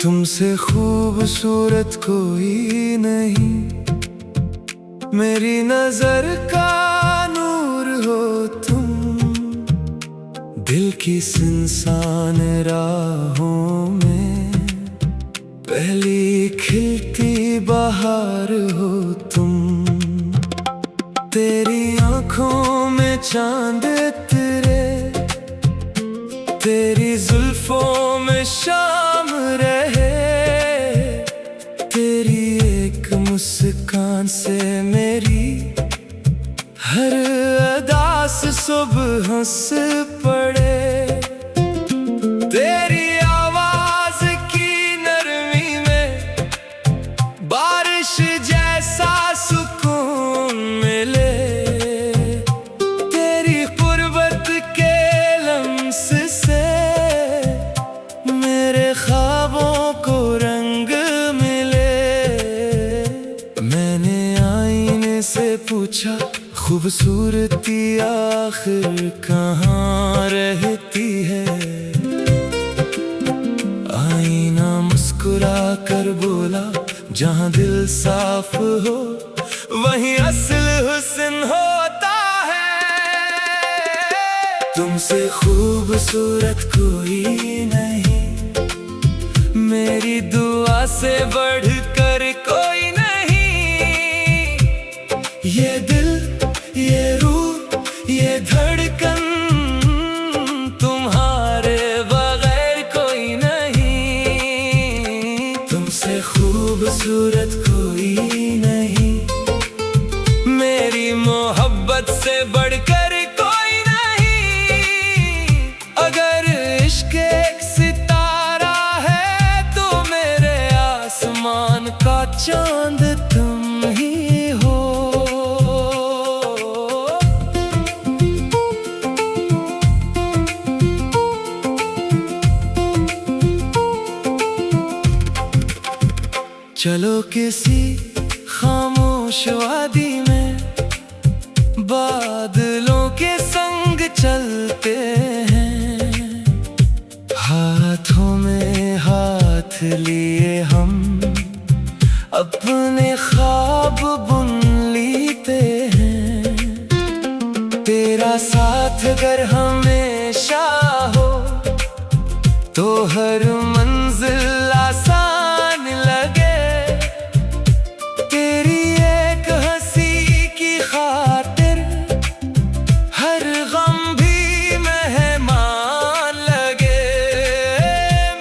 तुमसे खूबसूरत कोई नहीं, मेरी नजर का नूर हो तुम। दिल की सुनसान राहों में पहली खिलती बहार हो तुम। तेरी आंखों में चांद तेरे, तेरी जुल्फों में शाम रहे। तेरी एक मुस्कान से मेरी हर अदा से सुबह हंस पड़े। तेरी आवाज की नरमी में बारिश जैसा सुकून मिले। तेरी कुर्बत के लम्स से मेरे ख्वाबों को रंग मिले। मैंने आईने से पूछा, खूबसूरती आखिर कहाँ रहती है? आईना मुस्कुरा कर बोला, जहाँ दिल साफ हो वहीं असल हुस्न होता है। तुमसे खूबसूरत कोई नहीं, मेरी दुआ से बढ़कर कोई नहीं। ये दिल, ये रूह, ये धड़कन तुम्हारे बगैर कोई नहीं। तुमसे खूबसूरत कोई नहीं, मेरी मोहब्बत से बढ़कर कोई नहीं। अगर इश्क एक सितारा है तो मेरे आसमान का चांद तुम ही हो। चलो किसी खामोश वादी में बादलों के संग चलते हैं। हाथों में हाथ लिए हम अपने ख्वाब बुन लेते हैं। तेरा साथ अगर हमेशा हो तो हर मंजिल आसान लगे। तेरी एक हंसी की खातिर हर गम भी मेहमान लगे।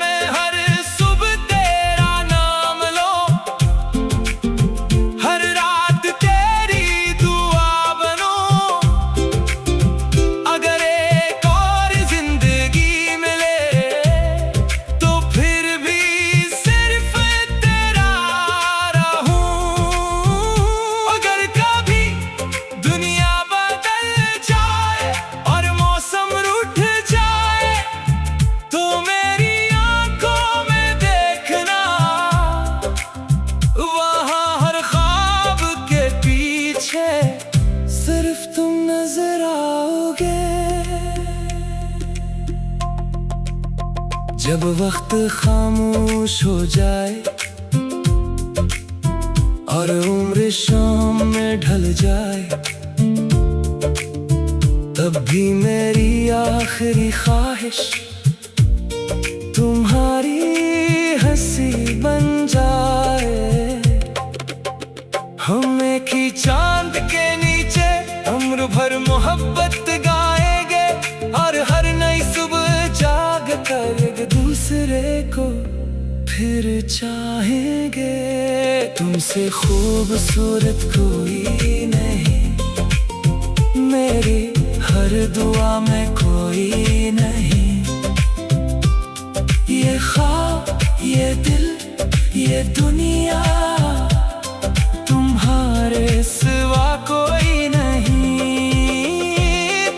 मैं हर सुबह तेरा नाम लूं, हर रात तेरी दुआ बनूं। अगर एक और जिंदगी मिले तो फिर भी सिर्फ तेरा रहूं। अगर कभी दुनिया बदल जाए और मौसम रूठ जाए तो मेरी आंखों में देखना, वहाँ हर ख्वाब के पीछे सिर्फ तुम नजर आओगे। जब वक्त खामोश हो जाए और उम्र शाम में ढल जाए, तब भी मेरी आखिरी ख्वाहिश तुम्हारी हंसी बन जाए। हम एक ही चांद के नीचे उम्र भर मोहब्बत गाएंगे और हर नई सुबह जाग कर एक दूसरे को फिर चाहेंगे। तुमसे खूबसूरत कोई नहीं, मेरी हर दुआ में कोई नहीं। ये ख्वाब, ये दिल, ये दुनिया तुम्हारे सिवा कोई नहीं।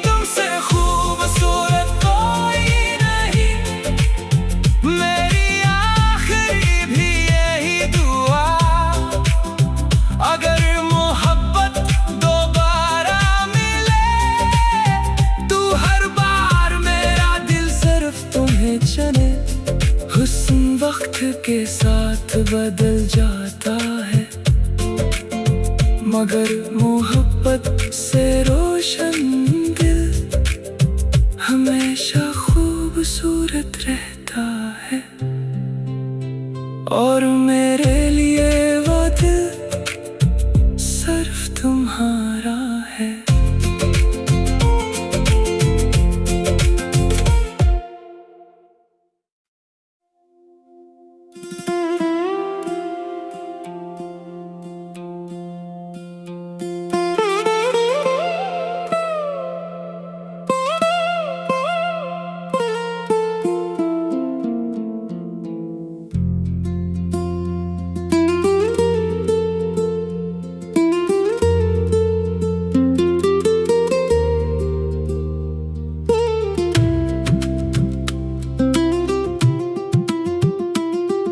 तुमसे खूबसूरत कोई नहीं, मेरी आखिरी भी यही दुआ। अगर मोहब्बत दोबारा मिले तो हर बार मेरा दिल सिर्फ तुम्हें चने। हुस्न वक्त के साथ बदल जाता है, मगर मोहब्बत से रोशन दिल हमेशा खूबसूरत रहता है। और मेरे लिए वो दिल सिर्फ तुम्हारा है।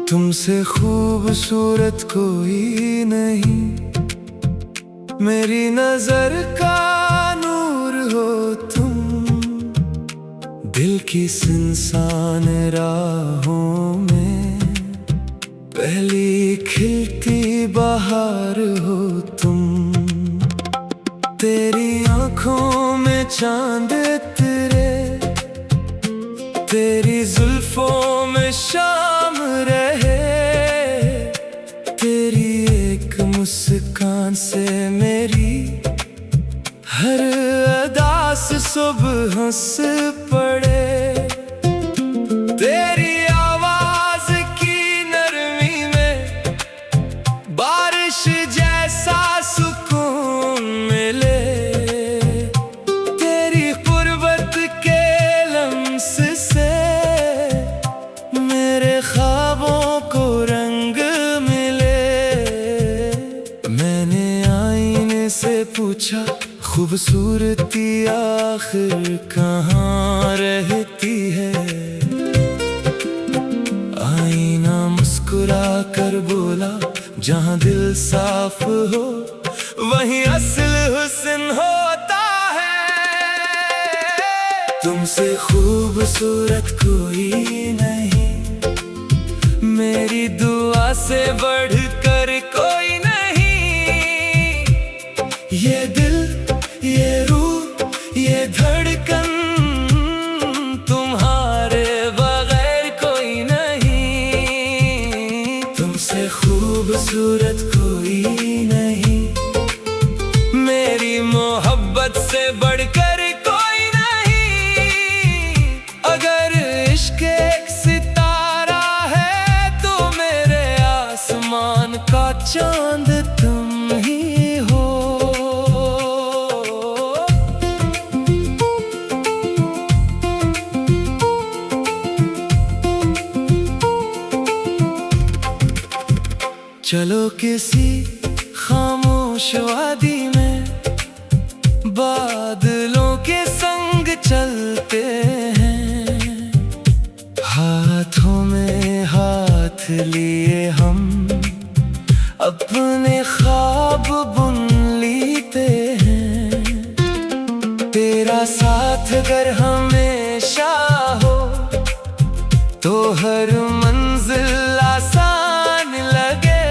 तुमसे खूबसूरत कोई नहीं, मेरी नजर का नूर हो तुम। दिल की सुनसान राहों में पहली खिलती बहार हो तुम। तेरी आंखों में चांद तेरे, तेरी जुल्फों में शाम रहे। तेरी एक मुस्कान से मेरी हर अदा से सुबह हंस पड़े। तेरी आवाज की नरमी में बारिश जैसा सुकून मिले। तेरी कुर्बत के लम्स से मेरे ख्वाबों को रंग मिले। मैंने आईने से पूछा, खूबसूरती आखिर कहाँ रहती है। आईना मुस्कुरा कर बोला, जहाँ दिल साफ हो वहीं असल हुस्न होता है। तुमसे खूबसूरत कोई नहीं, मेरी दुआ से बढ़कर कोई नहीं। ये दिल, ये रूह, ये धड़कन तुम्हारे बगैर कोई नहीं। तुमसे खूबसूरत कोई नहीं, मेरी मोहब्बत से बढ़कर कोई नहीं। अगर इश्क एक सितारा है तो मेरे आसमान का चांद तुम ही हो। चलो किसी खामोश वादी में बादलों के संग चलते हैं। हाथों में हाथ लिए हम अपने ख्वाब बुन लेते हैं। तेरा साथ अगर हमेशा हो तो हर मंजिल आसान लगे।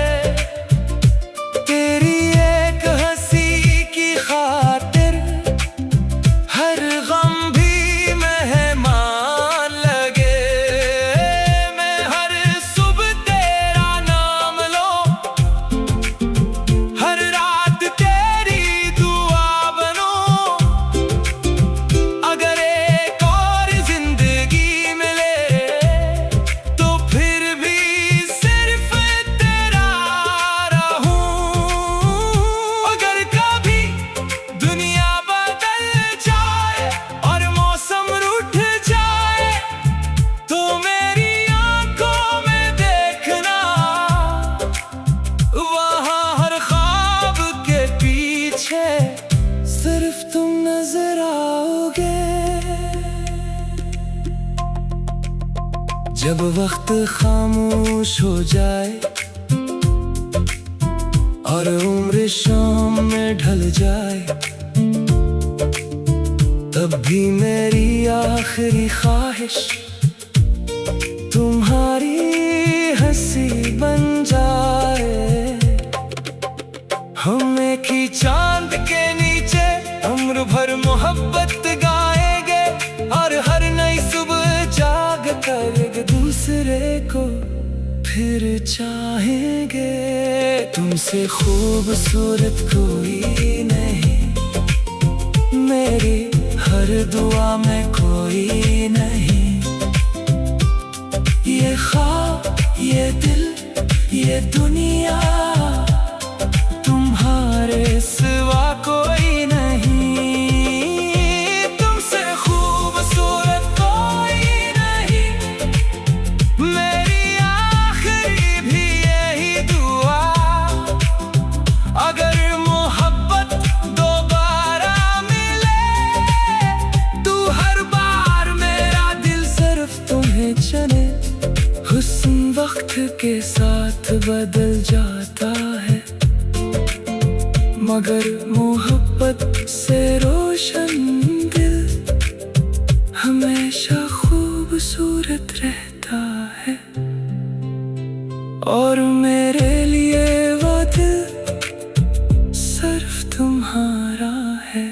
तेरी एक हंसी की खातिर हर गम भी मेहमान लगे। मैं हर सुबह तेरा नाम लूं, हर रात तेरी दुआ बनूं। अगर एक और जिंदगी मिले तो फिर भी सिर्फ तेरा रहूं। अगर कभी दुनिया बदल जाए और मौसम रूठ जाए तो मेरी आंखों में देखना, वहाँ हर ख्वाब के पीछे सिर्फ तुम नजर आओगे। जब वक्त खामोश हो जाए और उम्र शाम में ढल जाए, तब भी मेरी आखिरी ख्वाहिश तुम्हारी को फिर चाहेंगे। तुमसे खूबसूरत कोई नहीं, मेरी हर दुआ में कोई नहीं। ये ख्वाब, ये दिल, ये दुनिया, तुम्हारे सिवा कोई नहीं। तुमसे खूबसूरत कोई नहीं, मेरी आखिरी भी यही दुआ। अगर मोहब्बत दोबारा मिले, तू हर बार मेरा दिल सिर्फ तुम्हें चने। हुस्न वक्त के साथ बदल जाता है, मगर मोहब्बत से रोशन दिल हमेशा खूबसूरत रहता है। और मेरे लिए वो दिल सिर्फ तुम्हारा है।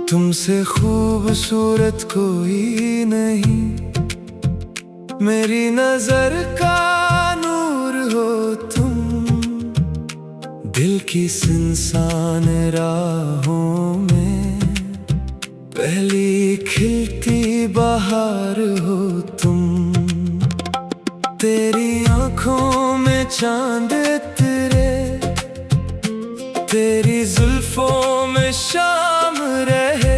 तुमसे खूबसूरत कोई नहीं, मेरी नजर का नूर हो तुम। दिल की सुनसान राहों में पहली खिलती बहार हो तुम। तेरी आँखों में चांद तेरे, तेरी जुल्फों में शाम रहे।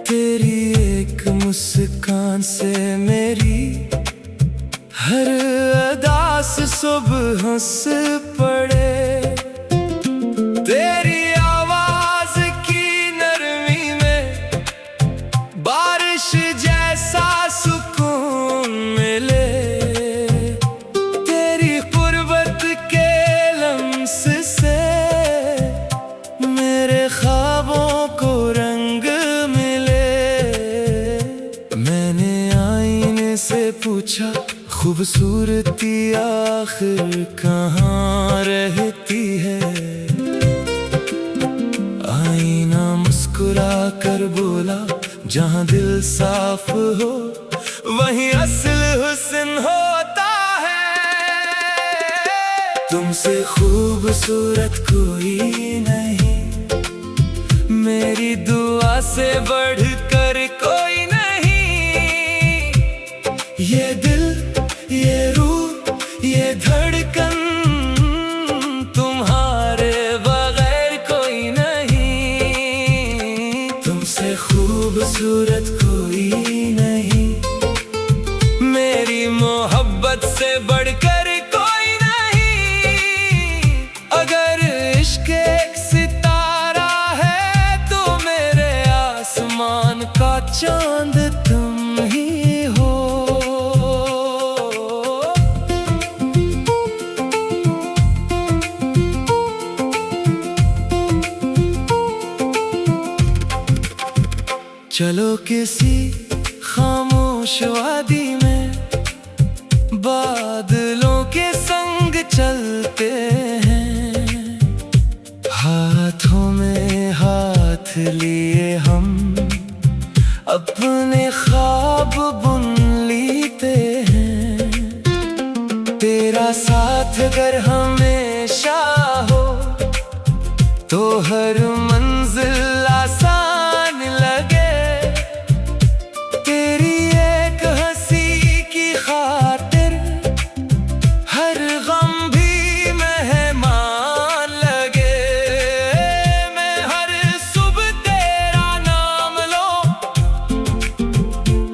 तेरी एक मुस्कान से मेरी हर अदा से सुबह हंस पड़े। तेरी आवाज की नरमी में बारिश जैसा सुकून मिले। तेरी कुर्बत के लम्स से मेरे ख्वाबों को रंग मिले। मैंने आईने से पूछा, खूबसूरती आखिर कहाँ रहती है। आईना मुस्कुरा कर बोला, जहाँ दिल साफ हो वहीं असल हुस्न होता है। तुमसे खूबसूरत कोई नहीं, मेरी दुआ से बढ़कर कोई नहीं। ये दिल, ये रूह, ये धड़कन, तुम्हारे बगैर कोई नहीं। तुमसे खूबसूरत कोई नहीं, मेरी मोहब्बत से बढ़कर कोई नहीं। अगर इश्क एक सितारा है, तो मेरे आसमान का चांद तुम ही हो। चलो किसी खामोश वादी में बादलों के संग चलते हैं। हाथों में हाथ लिए हम अपने ख्वाब बुन लेते हैं। तेरा साथ अगर हमेशा हो, तो हर मंजिल आसान लगे। तेरी एक हंसी की खातिर हर गम भी मेहमान लगे। मैं हर सुबह तेरा नाम लूं,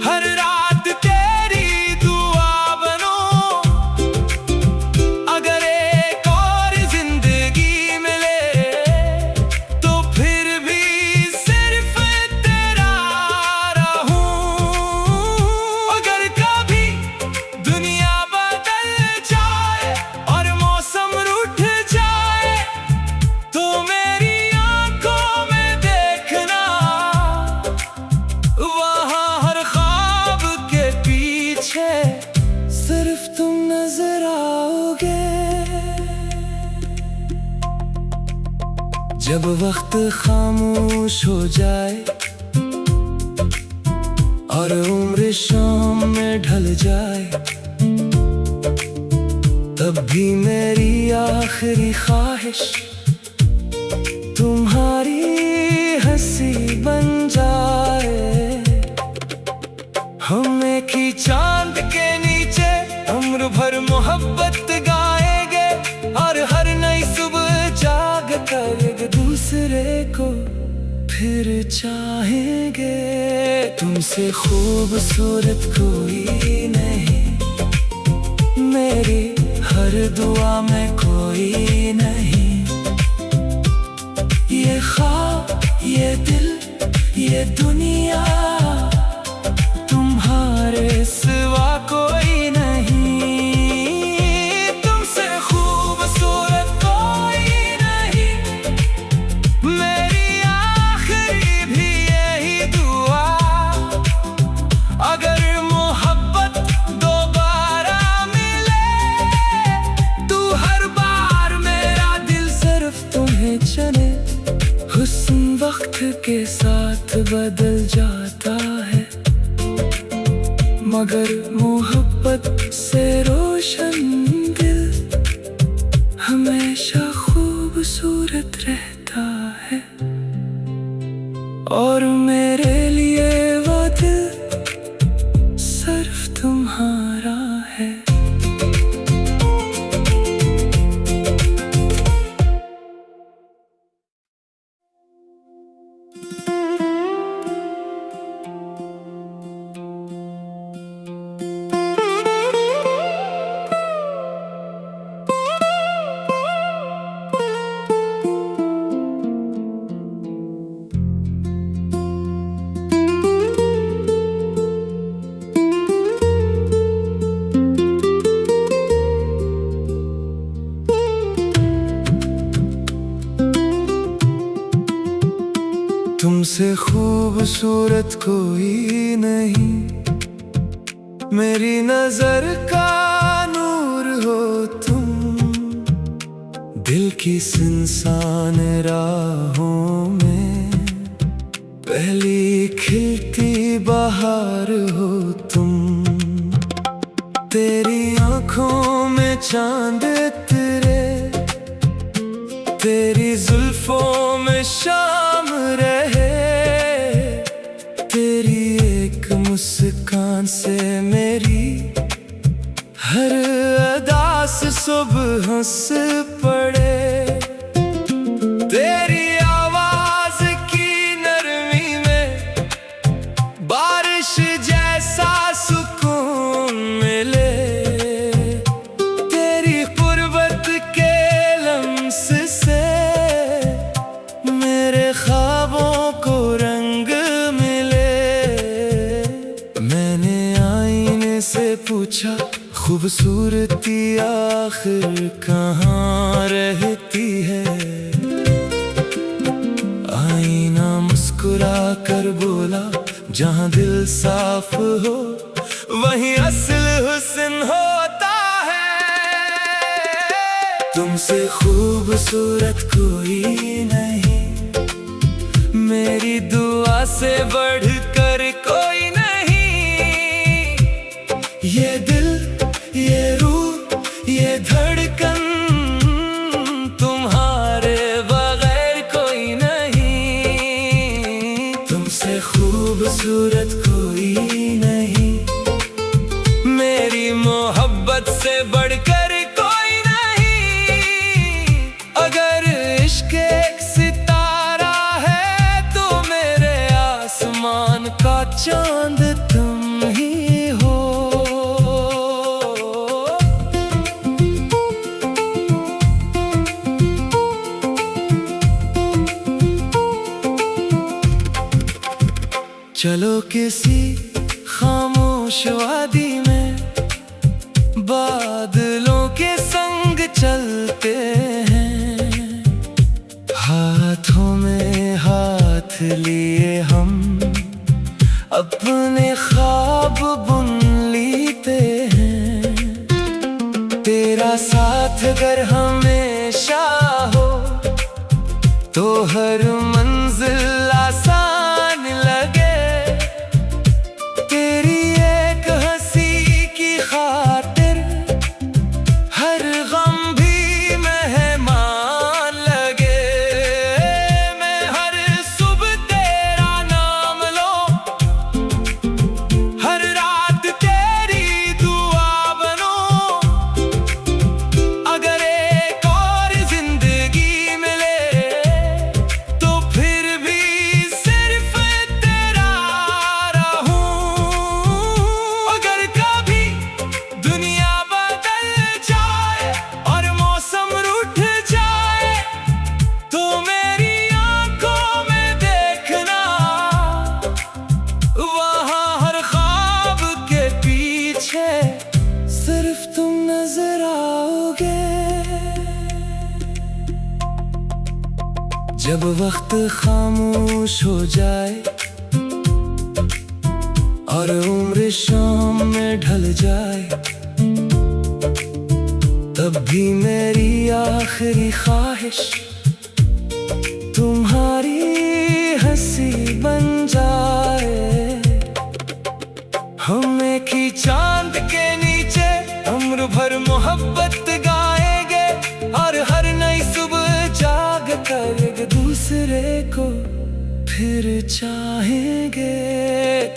हर रात तेरी दुआ बनूं। अगर एक और जिंदगी मिले, तो जब वक्त खामोश हो जाए और उम्र शाम में ढल जाए, तब भी मेरी आखिरी ख्वाहिश तुम्हारी हंसी बन जाए। हम एक ही चांद के नीचे उम्र भर मोहब्बत गाएंगे और हर नई सुबह जाग कर एक दूसरे को फिर चाहेंगे। तुमसे खूबसूरत कोई नहीं, मेरी हर दुआ में कोई नहीं। ये ख्वाब, ये दिल, ये दुनिया तुम्हारे सिवा कोई नहीं। तुमसे खूबसूरत कोई नहीं, मेरी आखिरी भी यही दुआ। अगर मोहब्बत दोबारा मिले तो हर बार मेरा दिल सिर्फ तुम्हें चने। हुस्न वक्त के साथ बदल जाता है, मगर मोहब्बत से रोशन दिल हमेशा खूबसूरत रहता है। और मेरे लिए वो दिल सिर्फ तुम्हारा है। तुमसे खूबसूरत कोई नहीं, मेरी नजर का नूर हो तुम। दिल की सुनसान राहों में पहली खिलती बहार हो तुम। तेरी आंखों में चांद तेरे, तेरी जुल्फों में शाम रहे। तेरी एक मुस्कान से मेरी हर अदा से सुबह हंस पड़े। तेरी आवाज की नरमी में बारिश जैसा सुकून मिले। तेरी कुर्बत के लम्स से मेरे ख्वाबों को रंग मिले। मैंने आईने से पूछा, खूबसूरती आखिर कहाँ रहती है? आईना मुस्कुरा कर बोला, जहाँ दिल साफ हो वहीं असल हुस्न होता है। तुमसे खूबसूरत कोई नहीं, मेरी दुआ से बढ़कर कोई नहीं। ये दिल, ये रूह, ये धड़कन तुम्हारे बगैर कोई नहीं। तुमसे खूबसूरत कोई नहीं, मेरी मोहब्बत से बढ़कर कोई नहीं। अगर इश्क एक सितारा है तो मेरे आसमान का चांद तुम ही हो। चलो किसी खामोश वादी में बादलों के संग चलते हैं। हाथों में हाथ लिए हम अपने ख्वाब बुन लेते हैं। तेरा साथ अगर हमेशा हो तो हर मंजिल आसान लगे, तेरी एक हंसी की खातिर हर गम भी मेहमान लगे। मैं हर सुबह तेरा नाम लूं, हर रात तेरी दुआ बनूं। अगर एक और जिंदगी मिले तो फिर भी सिर्फ तेरा रहूं। अगर कभी दुनिया बदल जाए और मौसम रूठ जाए तो मेरी आंखों में देखना, वहां हर ख्वाब के पीछे सिर्फ तुम नजर आओगे। जब वक्त खामोश हो जाए और उम्र शाम में ढल जाए, तब भी मेरी आखिरी ख्वाहिश तुम्हारी हंसी बन जाए। हम एक ही चांद के नीचे उम्र भर मोहब्बत गाएंगे और हर नई सुबह जाग कर एक दूसरे को फिर चाहेंगे।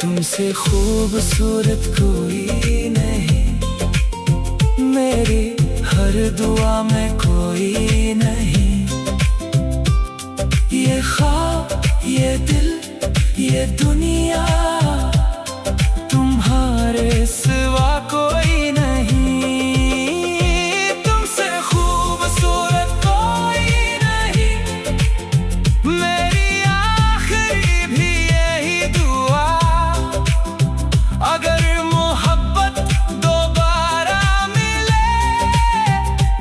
तुमसे खूबसूरत कोई नहीं, मेरी हर दुआ में कोई नहीं। ये ख्वाब, ये दिल, ये दुनिया तुम्हारे सिवा कोई नहीं। तुमसे खूबसूरत कोई नहीं, मेरी आखिरी भी यही दुआ। अगर मोहब्बत दोबारा मिले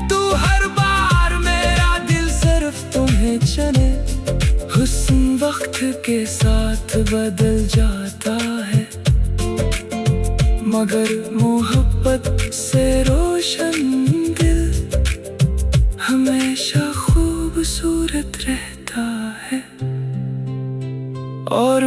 तो हर बार मेरा दिल सिर्फ तुम्हें चने। हुस्न वक्त के साथ बदल जाता है, मगर मोहब्बत से रोशन दिल हमेशा खूबसूरत रहता है। और